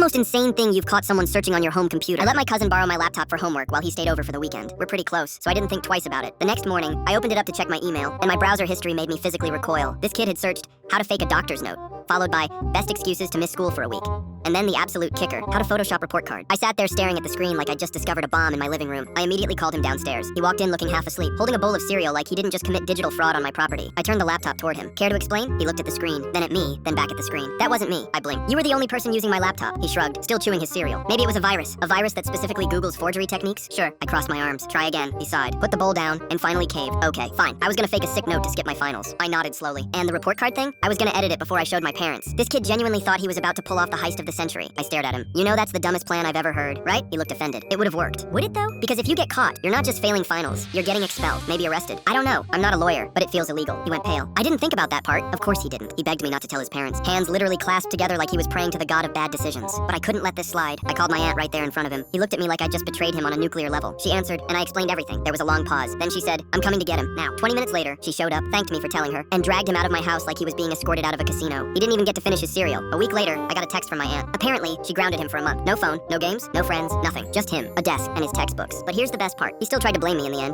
the most insane thing you've caught someone searching on your home computer? I let my cousin borrow my laptop for homework while he stayed over for the weekend. We're pretty close, so I didn't think twice about it. The next morning, I opened it up to check my email, and my browser history made me physically recoil. This kid had searched how to fake a doctor's note, followed by best excuses to miss school for a week. And then the absolute kicker, how to Photoshop report card. I sat there staring at the screen like I just discovered a bomb in my living room. I immediately called him downstairs. He walked in looking half asleep, holding a bowl of cereal like he didn't just commit digital fraud on my property. I turned the laptop toward him. Care to explain? He looked at the screen, then at me, then back at the screen. That wasn't me, I blinked. You were the only person using my laptop. He shrugged, still chewing his cereal. Maybe it was a virus that specifically Googles forgery techniques? Sure. I crossed my arms. Try again. He sighed, put the bowl down, and finally caved. Okay, fine. I was gonna fake a sick note to skip my finals. I nodded slowly. And the report card thing? I was gonna edit it before I showed my parents. This kid genuinely thought he was about to pull off the heist of the century. I stared at him. You know that's the dumbest plan I've ever heard, right? He looked offended. It would have worked. Would it though? Because if you get caught, you're not just failing finals. You're getting expelled, maybe arrested. I don't know. I'm not a lawyer, but it feels illegal. He went pale. I didn't think about that part. Of course he didn't. He begged me not to tell his parents. Hands literally clasped together like he was praying to the god of bad decisions. But I couldn't let this slide. I called my aunt right there in front of him. He looked at me like I just betrayed him on a nuclear level. She answered, and I explained everything. There was a long pause. Then she said, I'm coming to get him. Now, 20 minutes later, she showed up, thanked me for telling her, and dragged him out of my house like he was being escorted out of a casino. He didn't even get to finish his cereal. A week later, I got a text from my aunt. Apparently, she grounded him for a month. No phone, no games, no friends, nothing. Just him, a desk, and his textbooks. But here's the best part. He still tried to blame me in the end.